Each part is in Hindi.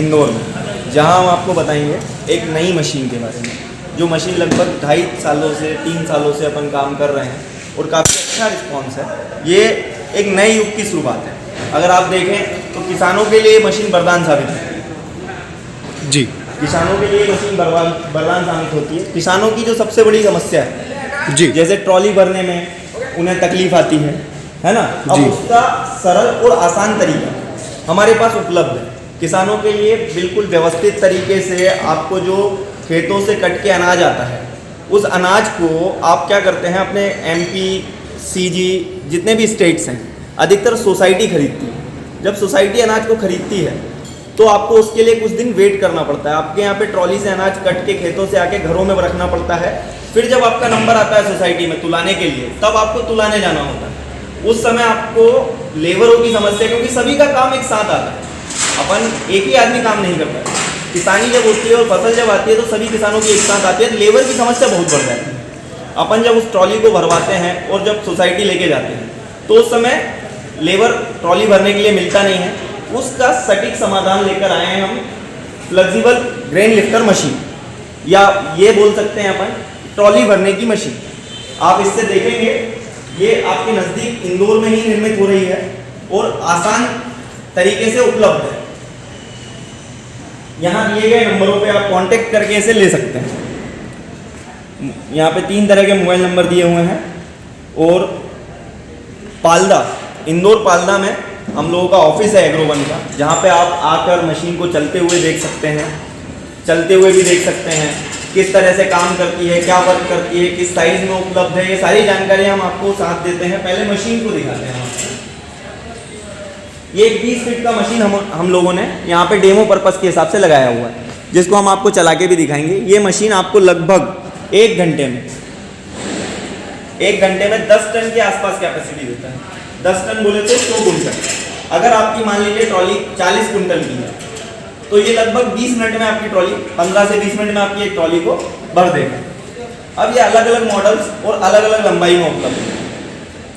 इंदौर में, जहां हम आपको बताएंगे एक नई मशीन के बारे में, जो मशीन लगभग 2.5 सालों से 3 सालों से अपन काम कर रहे हैं और काफ़ी अच्छा रिस्पॉन्स है। ये एक नए युग की शुरुआत है। अगर आप देखें तो किसानों के लिए मशीन वरदान साबित होती है जी। किसानों के लिए मशीन वरदान साबित होती है। किसानों की जो सबसे बड़ी समस्या है जी, जैसे ट्रॉली भरने में उन्हें तकलीफ आती है ना, अब उसका सरल और आसान तरीका हमारे पास उपलब्ध है। किसानों के लिए बिल्कुल व्यवस्थित तरीके से आपको जो खेतों से कट के अनाज आता है, उस अनाज को आप क्या करते हैं, अपने MP, CG जितने भी स्टेट्स हैं, अधिकतर सोसाइटी खरीदती है। जब सोसाइटी अनाज को खरीदती है तो आपको उसके लिए कुछ दिन वेट करना पड़ता है। आपके यहाँ पे ट्रॉली से अनाज कट के खेतों से आके घरों में रखना पड़ता है। फिर जब आपका नंबर आता है सोसाइटी में तुलाने के लिए, तब आपको तुलाने जाना होता है। उस समय आपको लेबरों की समस्या, क्योंकि सभी का काम एक साथ आता है, अपन एक ही आदमी काम नहीं करता है। किसानी जब होती है और फसल जब आती है तो सभी किसानों की एक साथ आती है, लेबर की समस्या बहुत बढ़ जाती है। अपन जब उस ट्रॉली को भरवाते हैं और जब सोसाइटी लेके जाते हैं तो उस समय लेबर ट्रॉली भरने के लिए मिलता नहीं है। उसका सटीक समाधान लेकर आए हैं हम, फ्लेक्सिबल ग्रेन लिफ्टर मशीन, या ये बोल सकते हैं अपन ट्रॉली भरने की मशीन। आप इससे देखेंगे ये आपके नज़दीक इंदौर में ही निर्मित हो रही है और आसान तरीके से उपलब्ध है। यहाँ दिए गए नंबरों पे आप कांटेक्ट करके इसे ले सकते हैं। यहाँ पे 3 तरह के मोबाइल नंबर दिए हुए हैं। और पालदा, इंदौर पालदा में हम लोगों का ऑफिस है एग्रोवन का, जहाँ पे आप आकर मशीन को चलते हुए देख सकते हैं, चलते हुए भी देख सकते हैं, किस तरह से काम करती है, क्या वर्क करती है, किस साइज़ में उपलब्ध है, ये सारी जानकारी हम आपको साथ देते हैं। पहले मशीन को दिखाते हैं आपको। ये 20 फीट का मशीन हम लोगों ने यहाँ पे डेमो पर्पस के हिसाब से लगाया हुआ है, जिसको हम आपको चला के भी दिखाएंगे। ये मशीन आपको लगभग 1 घंटे में 10 टन के आसपास कैपेसिटी देता है। 10 टन बोले तो 100 कुंटल। अगर आपकी मान लीजिए ट्रॉली 40 कुंटल की है तो ये लगभग 20 मिनट में आपकी ट्रॉली, 15 से 20 मिनट में आपकी एक ट्रॉली को भर देगा। अब ये अलग अलग मॉडल्स और अलग अलग लंबाई में उपलब्ध है।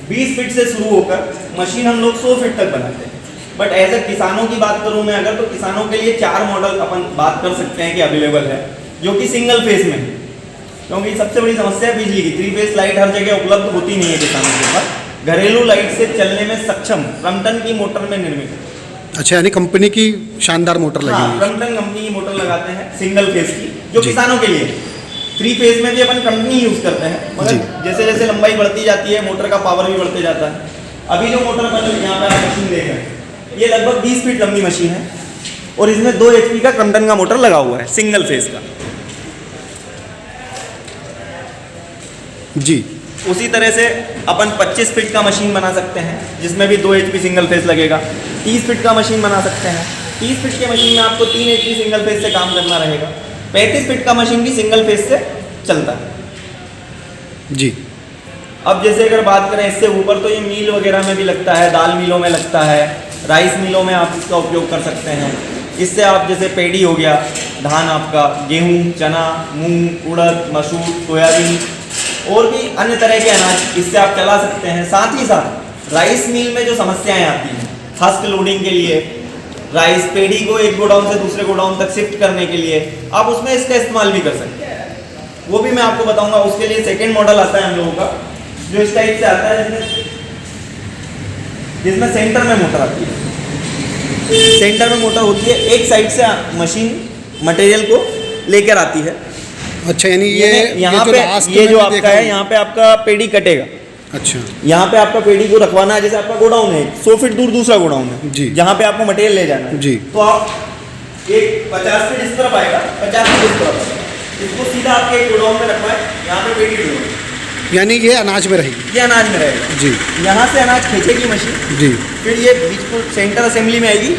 20 फीट से शुरू होकर मशीन हम लोग 100 फीट तक बनाते हैं। बट एज ए किसानों की बात करूं मैं अगर, तो किसानों के लिए 4 मॉडल अपन बात कर सकते हैं कि अवेलेबल है, जो कि सिंगल फेज में है, क्योंकि सबसे बड़ी समस्या है बिजली की। 3 फेज लाइट हर जगह उपलब्ध होती नहीं है किसानों के पास। घरेलू लाइट से चलने में सक्षम क्रम्पटन की मोटर में निर्मित है। अच्छा, यानी कंपनी की शानदार मोटर लगी है। क्रम्पटन कंपनी की मोटर लगाते हैं सिंगल फेज की, जो किसानों के लिए। 3 फेज में भी अपन कंपनी यूज करते हैं, मगर जैसे जैसे लंबाई बढ़ती जाती है मोटर का पावर भी बढ़ते जाता है। अभी जो मोटर अपन यहाँ पे आप मशीन देख रहे हैं, ये लगभग 20 फीट लंबी मशीन है और इसमें 2 HP का क्रम्पटन का मोटर लगा हुआ है, सिंगल फेज का। जी। उसी तरह से अपन 25 फीट का मशीन बना सकते हैं, जिसमें भी 2 HP सिंगल फेज लगेगा। 30 फीट का मशीन बना सकते हैं। 30 फीट के मशीन में आपको 3 HP सिंगल फेज से काम करना रहेगा। 35 फीट का मशीन भी सिंगल फेज से चलता है। जी। अब जैसे अगर बात करें इससे ऊपर, तो ये मील वगैरह में भी लगता है, दाल मिलों में लगता है, राइस मिलों में आप इसका उपयोग कर सकते हैं। इससे आप जैसे पेडी हो गया, धान आपका, गेहूँ, चना, मूंग, उड़द, मसूर, सोयाबीन और भी अन्य तरह के अनाज इससे आप चला सकते हैं। साथ ही साथ राइस मिल में जो समस्याएं आती हैं, हस्क लोडिंग के लिए, राइस पेडी को एक गोडाउन से दूसरे गोडाउन तक शिफ्ट करने के लिए आप उसमें इसका इस्तेमाल भी कर सकते हैं। वो भी मैं आपको बताऊंगा। उसके लिए सेकेंड मॉडल आता है हम लोगों का, जो इस टाइप से आता है, जिसमें सेंटर में मोटर आती है। सेंटर में मोटर होती है, एक साइड से मशीन मटेरियल को लेकर आती है। अच्छा, यानी ये यहाँ पे ये जो आपका है, यहाँ पे आपका पेडी कटेगा। अच्छा, यहाँ पे आपका पेडी को रखवाना है। जैसे आपका गोडाउन है 100 फीट दूर दूसरा गोडाउन है जी, जहाँ पे आपको मटेरियल ले जाना है जी, तो आप एक 50 फीट इस तरफ आएगा, 50 फीट इस तरफ आएगा, इसको सीधा आपके एक गोडाउन में रखवाए, यहाँ पे पेडी होगी, यानी ये अनाज में रहेगी। ये अनाज में रहेगा जी। यहाँ से अनाज खींचेगी मशीन जी, फिर ये बिल्कुल सेंटर असेंबली में आएगी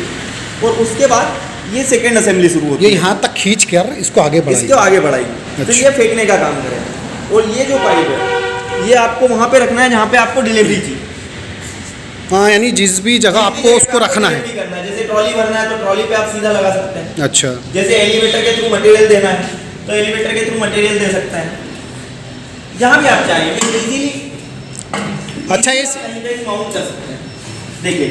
और उसके बाद ये सेकेंड असेंबली शुरू होती है। ये यहाँ तक खींच कर इसको आगे बढ़ाएगी। इसको आगे बढ़ाएगी। फिर ये फेंकने का काम करेगा। और ये जो पाइप है ये आपको वहाँ पे रखना है जहाँ पे आपको डिलीवरी चाहिए। हाँ, यानी जिस भी जगह आपको उसको रखना है। जैसे ट्रॉली भरना है तो ट्रॉली पे आप सीधा लगा सकते हैं। अच्छा, जैसे एलिवेटर के थ्रू मटेरियल देना है तो एलिवेटर के थ्रू मटेरियल दे सकते हैं, जहाँ भी आप चाहेंगे इजीली। अच्छा, ये माउंट कर सकते हैं। देखिए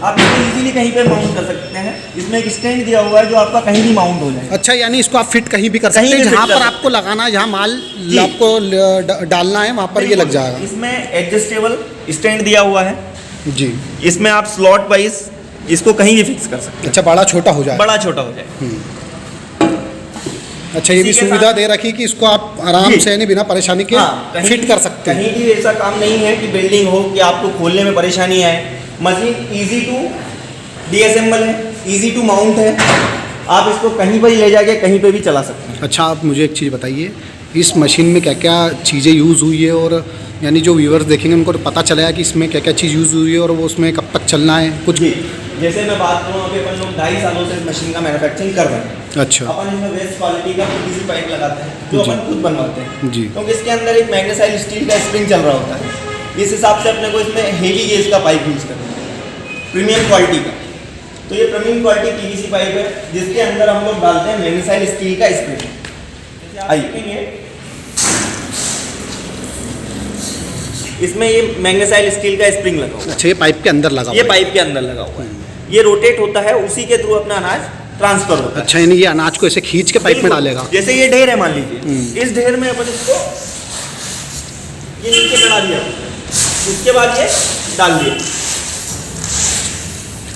आप इसको इजीली कहीं पे माउंट कर सकते हैं। इसमें एक स्टैंड दिया हुआ है जो आपका कहीं भी माउंट हो जाए। अच्छा, यानी इसको आप फिट कहीं भी कर कहीं सकते हैं, भी जहाँ fit कर पर सकते आपको लगाना है, जहाँ माल जी। आपको डालना है वहाँ पर ये लग जाएगा। इसमें एडजस्टेबल स्टैंड दिया हुआ है जी। इसमें आप स्लॉट वाइज इसको कहीं भी फिक्स कर सकते अच्छा, बड़ा छोटा हो हैं, जाए। बड़ा छोटा हो जाए। अच्छा, ये भी इसी के सुविधा साथ- दे रखी कि इसको आप आराम जी। से यानी बिना परेशानी के कहीं फिट भी- कर सकते हैं। कहीं भी ऐसा काम नहीं है कि बिल्डिंग हो कि आपको खोलने में परेशानी आए। मशीन इजी टू डीअसेंबल है, इजी टू माउंट है। आप इसको कहीं पर ही ले जाके कहीं पे भी चला सकते हैं। अच्छा, आप मुझे एक चीज़ बताइए, इस मशीन में क्या क्या चीज़ें यूज़ हुई है, और यानी जो व्यूअर्स देखेंगे उनको तो पता चलेगा कि इसमें क्या क्या चीज़ यूज़ हुई है और वो उसमें कब तक चलना है कुछ। जी, जैसे मैं बात करूँ, अभी अपन लोग 2.5 सालों से इस मशीन का मैन्युफैक्चरिंग कर रहे हैं। अच्छा। अपन इसमें बेस्ट क्वालिटी का पीवीसी पाइप लगाते हैं जो जी। अपन खुद बनवाते हैं। जी। क्योंकि इसके अंदर एक मैग्नेसाइल स्टील का स्प्रिंग चल रहा होता है। इस हिसाब से अपने को इसमें हेवी गेज का पाइप यूज़ करना है, प्रीमियम क्वालिटी का। तो ये प्रीमियम क्वालिटी पीवीसी पाइप है जिसके अंदर हम लोग डालते हैं मैग्नेसाइल स्टील का स्प्रिंग। आइए, इसमें ये मैग्नेसाइल स्टील का स्प्रिंग लगा हुआ है। अच्छा, ये पाइप के अंदर लगा ये हुआ है। पाइप के अंदर लगा हुआ है, ये रोटेट होता है, उसी के थ्रू अपना अनाज ट्रांसफर होता है। अच्छा, यानी ये अनाज को ऐसे खींच के पाइप में बिल्कुल। डालेगा। जैसे ये ढेर है मान लीजिए, इस ढेर में अपन इसको ये नीचे चढ़ा दिया, उसके बाद ये डाल दिया।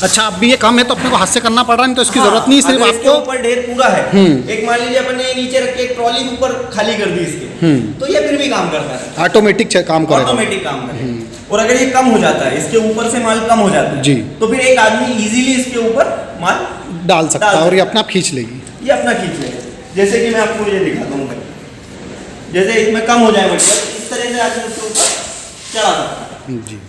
अच्छा, अब भी ये कम है तो अपने को हाथ से करना पड़ रहा है, नहीं तो इसकी हाँ, जरूरत नहीं, सिर्फ अगर इसके आपको। ऊपर ढेर पूरा है, एक मान लीजिए अपन ने ये नीचे रख के एक ट्रॉली ऊपर खाली कर दी इसके, तो ये फिर भी काम करता है, ऑटोमेटिक काम करेगा। ऑटोमेटिक काम करेगा। और अगर ये कम हो जाता है, इसके ऊपर से माल कम हो जाता है, जी। तो फिर एक आदमी इजीली इसके ऊपर माल डाल सकता है और ये अपना आप खींच लेगी। ये अपना खींच लेगा। जैसे कि मैं आपको ये दिखाता हूँ, जैसे इसमें कम हो जाए मतलब इस तरह से आदमी उसके ऊपर चला सकता है। जी।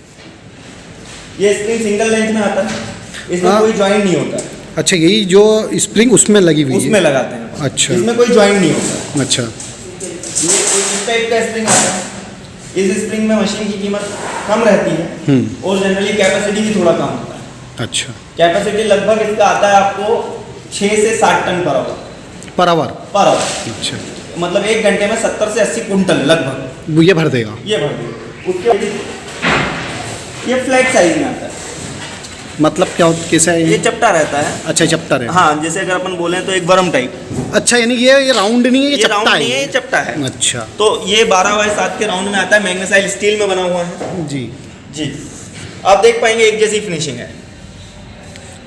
ये स्प्रिंग सिंगल लेंथ में आता है, इसमें हाँ। कोई जॉइंट नहीं होता है। अच्छा, यही जो स्प्रिंग उसमें लगी हुई उसमें है। लगाते हैं। अच्छा। इसमें कोई जॉइंट नहीं होता। अच्छा। ये इस टाइप का स्प्रिंग आता है। इस स्प्रिंग में मशीन की कीमत कम रहती है और जनरली कैपेसिटी भी थोड़ा कम होता है। अच्छा। कैपेसिटी लगभग इसका आता है आपको 6 से 7 ton per hour. Per hour. Per hour अच्छा, मतलब 1 घंटे में 70 से 80 कुंटल लगभग वो ये भर देगा। ये भर देगा। उसके बाद ये फ्लैट साइज में आता है। मतलब क्या कैसा है ये ये? चपटा रहता है। अच्छा, चपटा है। हाँ, जैसे अगर अपन बोलें तो एक वर्म टाइप। अच्छा, यानी ये राउंड नहीं है, ये ये राउंड चपटा नहीं है, ये है। चपटा है। अच्छा। तो ये 12x7 के राउंड में आता है, मैग्नेसाइल स्टील में बना हुआ है। जी। जी, आप देख पाएंगे एक जैसी फिनिशिंग है।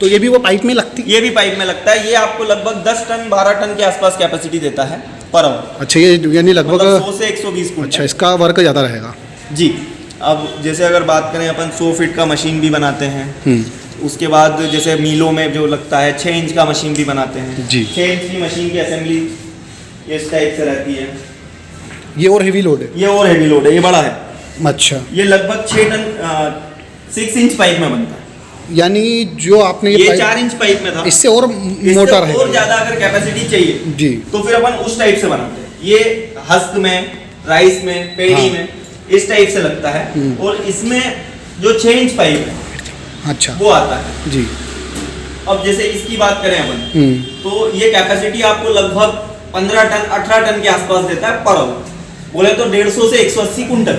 तो ये भी वो पाइप में लगती है? ये भी पाइप में लगता है। ये आपको लगभग 10 टन 12 टन के आसपास कैपेसिटी देता है पर आवर। अच्छा, ये यानी लगभग। मतलब 100 से 120 कुंटल। अच्छा, इसका वर्क ज़्यादा रहेगा। जी। अब जैसे अगर बात करें अपन 100 फीट का मशीन भी बनाते हैं। उसके बाद जैसे मीलों में जो लगता है 6 इंच का मशीन भी बनाते हैं। जी। 6 इंच की मशीन की असेंबली इस टाइप से रहती है। ये और हेवी लोड है। ये और हेवी लोड है, ये बड़ा है। अच्छा, ये लगभग 6 टन 6 इंच पाइप में बनता है। यानी जो आपने ये पाइप- 4 इंच पाइप में था। इससे और इससे मोटा रहेगा। और ज्यादा अगर कैपेसिटी चाहिए जी। तो फिर अपन उस टाइप से बनाते हैं। ये हस्क में, राइस में, पेड़ी हाँ। में इस टाइप से लगता है। और इसमें जो 6 इंच पाइप है अच्छा। वो आता है। जी। अब जैसे इसकी बात करें अपन तो ये कैपेसिटी आपको लगभग 15 टन 18 टन के आसपास देता है पर आवर। बोले तो 150 से 180 कुंटल।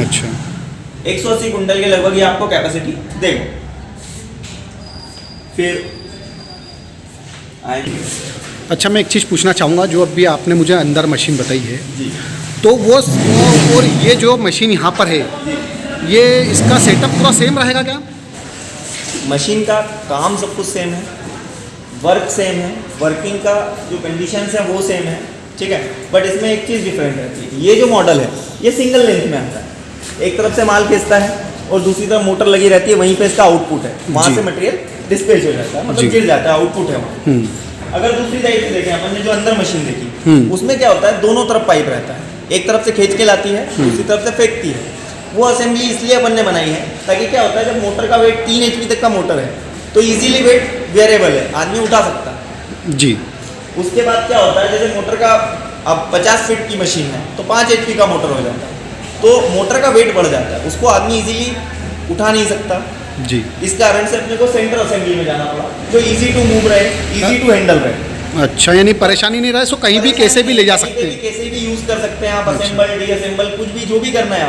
अच्छा। 180 कुंटल के लगभग ये आपको कैपेसिटी देगा। फिर आएंगे। अच्छा, मैं एक चीज़ पूछना चाहूँगा, जो अभी आपने मुझे अंदर मशीन बताई है, जी तो वो और ये जो मशीन यहाँ पर है, ये इसका सेटअप पूरा सेम रहेगा क्या? मशीन का काम सब कुछ सेम है, वर्क सेम है, वर्किंग का जो कंडीशंस है वो सेम है, ठीक है। बट इसमें एक चीज़ डिफरेंट रहती है। ये जो मॉडल है ये सिंगल लेंथ में आता है। एक तरफ से माल खींचता है और दूसरी तरफ मोटर लगी रहती है, वहीं पे इसका आउटपुट है। वहाँ जी। से मटेरियल डिस्पैच हो जाता है, जी। मतलब गिर जाता है, आउटपुट है वहाँ। अगर दूसरी साइड से देखें अपन ने जो अंदर मशीन देखी, उसमें क्या होता है, दोनों तरफ पाइप रहता है। एक तरफ से खींच के लाती है, दूसरी तरफ से फेंकती है। वो असेंबली इसलिए अपन ने बनाई है ताकि क्या होता है, जब मोटर का वेट 3 HP तक का मोटर है तो इजीली वेट वेरिएबल है, आदमी उठा सकता है। जी। उसके बाद क्या होता है, जैसे मोटर का अब 50 फीट की मशीन है तो 5 HP का मोटर हो जाता है, तो मोटर का वेट बढ़ जाता है, उसको आदमी इजीली उठा नहीं सकता। जी। इस कारण से अपने को सेंटर असेंबली में जाना पड़ा, जो इजी टू मूव रहे, इजी टू हैंडल रहे। अच्छा, यानी परेशानी नहीं रहा, इसको कहीं भी कैसे भी ले जा सकते हैं। कैसे भी यूज कर सकते हैं आप, असेंबल डी असेंबल कुछ भी जो भी करना है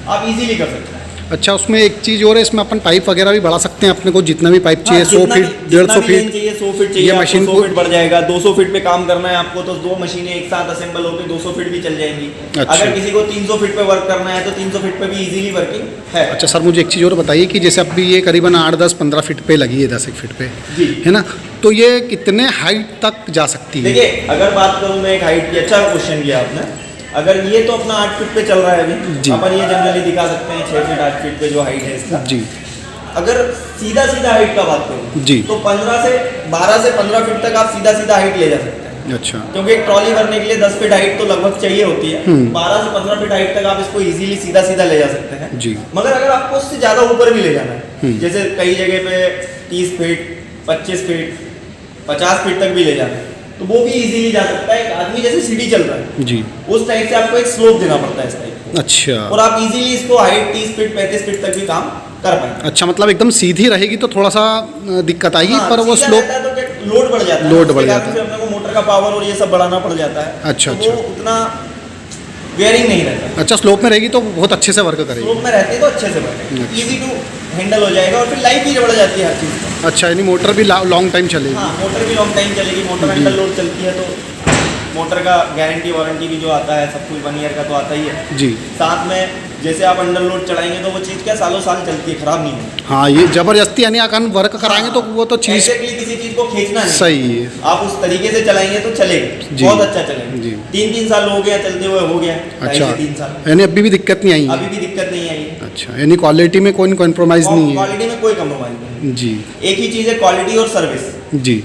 आप इजीली कर सकते हैं। अच्छा, उसमें एक चीज़ और है, इसमें अपन पाइप वगैरह भी बढ़ा सकते हैं अपने को जितना भी पाइप चाहिए, 100 फीट, 150 फीट चाहिए, 100 फीट चाहिए, ये मशीन 100 फीट बढ़ जाएगा। 200 फीट पे काम करना है आपको तो 2 मशीनें एक साथ असेंबल होकर 200 फीट भी चल जाएंगी। अच्छा। अगर किसी को 300 फीट पे वर्क करना है तो 300 फीट पे भी इजीली वर्किंग है। अच्छा सर, मुझे एक चीज़ और बताइए कि जैसे अभी ये करीबन 8, 10, 15 फीट पे लगी है, 10 फीट पे, जी, है ना, तो ये कितने हाइट तक जा सकती है? देखिए अगर बात करूँ मैं एक हाइट की, अच्छा क्वेश्चन किया आपने। अगर ये तो अपना 8 फीट पे चल रहा है जी। अभी, अपन ये जनरली दिखा सकते हैं 6 फीट 8 फीट पे जो हाइट है इसका। जी। अगर सीधा हाइट का बात करूँ जी। तो 12 से 15 फीट तक आप सीधा हाइट ले जा सकते हैं। अच्छा। क्योंकि एक ट्रॉली भरने के लिए 10 फीट हाइट तो लगभग चाहिए होती है। 12 से 15 फीट हाइट तक आप इसको इजीली सीधा ले जा सकते हैं जी। मगर अगर आपको उससे ज़्यादा ऊपर भी ले जाना है, जैसे कई जगह पे 30 फीट 25 फीट 50 फीट तक भी ले जाना है, तो वो भी इजीली जा सकता है। एक आदमी जैसे सीढ़ी चल रहा है जी, उस टाइप से आपको एक स्लोप देना पड़ता है इस टाइप को, अच्छा। और आप इजीली इसको हाइट 30 फीट 35 फीट तक भी काम कर पाएंगे। अच्छा, मतलब एकदम सीधी रहेगी तो थोड़ा सा दिक्कत आएगी, हाँ, पर वो सीधा स्लोप रहता है तो क्या लोड बढ़ जाता है, लोड उसके बढ़ कारण जाता है। फिर अपने को मोटर का पावर और ये सब बढ़ाना पड़ जाता है। अच्छा, तो वो उतना वेयरिंग नहीं रहता। अच्छा, स्लोप में रहेगी तो बहुत अच्छे से वर्क करेगी। स्लोप में रहती है तो अच्छे से बढ़ेगा, अच्छा। इजी टू हैंडल हो जाएगा और फिर लाइफ भी बढ़ जाती है हर चीज़ की। अच्छा, यानी मोटर भी लॉन्ग टाइम चलेगी। हाँ, मोटर भी लॉन्ग टाइम चलेगी। मोटर अंडर लोड चलती है तो मोटर का गारंटी वारंटी भी जो आता है सब कुछ 1 ईयर का तो आता ही है जी। साथ में जैसे आप अंडर लोड चढ़ाएंगे तो वो चीज़ क्या सालों साल चलती है, खराब नहीं होती। हाँ, ये जबरदस्ती यानी अगर वर्क कराएंगे तो वो तो चीज़ Exactly किसी चीज़ को खींचना नहीं, सही है। आप उस तरीके से चलाएंगे तो चलेगा, जी। बहुत अच्छा चलेगा। जी। 3 साल हो गया चलते हुए, हो गया 2.5 अच्छा, से 3 साल, यानी अभी भी दिक्कत नहीं आई है? अभी भी दिक्कत नहीं आई है। अच्छा, यानी क्वालिटी में कोई कॉम्प्रोमाइज़ नहीं है? क्वालिटी में कोई कम्प्रोमाइज नहीं। जी। एक ही चीज़ है, क्वालिटी और सर्विस। जी।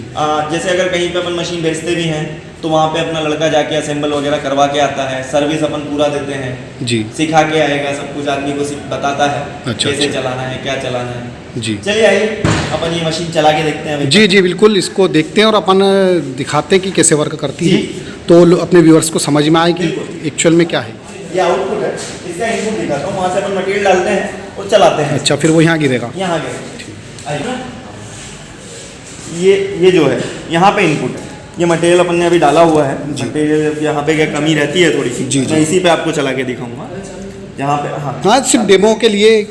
जैसे अगर कहीं पे अपन मशीन भेजते भी हैं तो वहाँ पे अपना लड़का जाके असेंबल वगैरह करवा के आता है, सर्विस अपन पूरा देते हैं, जी। सिखा के आएगा, सब कुछ आदमी को बताता है अच्छा, कैसे अच्छा। चलाना है, क्या चलाना है। जी। चलिए आइए अपन ये मशीन चला के देखते हैं अभी। जी जी, बिल्कुल, इसको देखते हैं और अपन दिखाते हैं कि कैसे वर्क करती है, तो अपने व्यूअर्स को समझ में आए कि एक्चुअल में क्या है। ये आउटपुट है, इसका इनपुट दिखाता हूँ। वहाँ से अपन मटेरियल डालते हैं और चलाते हैं। अच्छा, फिर वो यहाँ गिरेगा? यहाँ गए आइए। ये जो है यहाँ पे इनपुट है, ये मटेरियल अपन ने अभी डाला हुआ है। मटेरियल यहाँ पे क्या कमी रहती है थोड़ी सी, जी, जी। मैं इसी पे आपको चला के दिखाऊंगा यहाँ पे। हाँ, सिर्फ डेमो के लिए।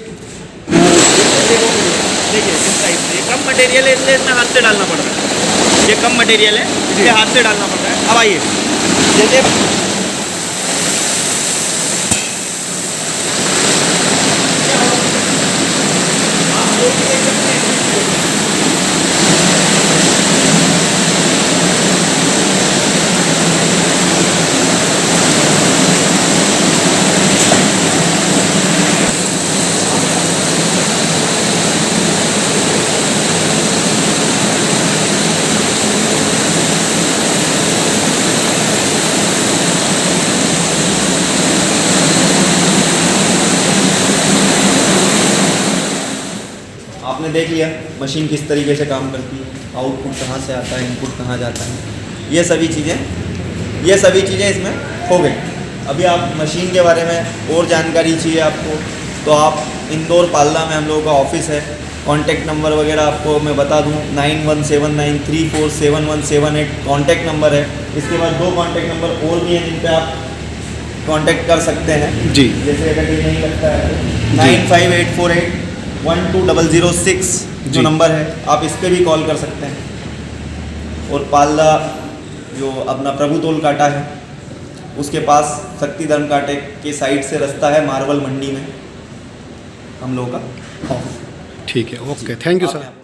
देखिए इस टाइप से कम मटेरियल है इसलिए इसमें हाथ से डालना पड़ रहा है। ये कम मटेरियल है इसलिए हाथ से डालना पड़ रहा है। अब आइए जैसे आपने देख लिया मशीन किस तरीके से काम करती है, आउटपुट कहाँ से आता है, इनपुट कहाँ जाता है, ये सभी चीज़ें इसमें हो गई। अभी आप मशीन के बारे में और जानकारी चाहिए आपको तो आप इंदौर पालना में हम लोगों का ऑफिस है। कॉन्टैक्ट नंबर वगैरह आपको मैं बता दूं, 9179347178 कॉन्टैक्ट नंबर है। इसके बाद 2 कॉन्टैक्ट नंबर और भी हैं जिन पे आप कॉन्टैक्ट कर सकते हैं। जी। जैसे अगर ये नहीं लगता है 9584812006 जो नंबर है आप इस पर भी कॉल कर सकते हैं। और पाल्ला जो अपना प्रभु तोल काटा है उसके पास शक्ति धर्म कांटे के साइड से रास्ता है, मार्बल मंडी में हम लोग का ऑफिस। ठीक है, ओके, थैंक यू सर।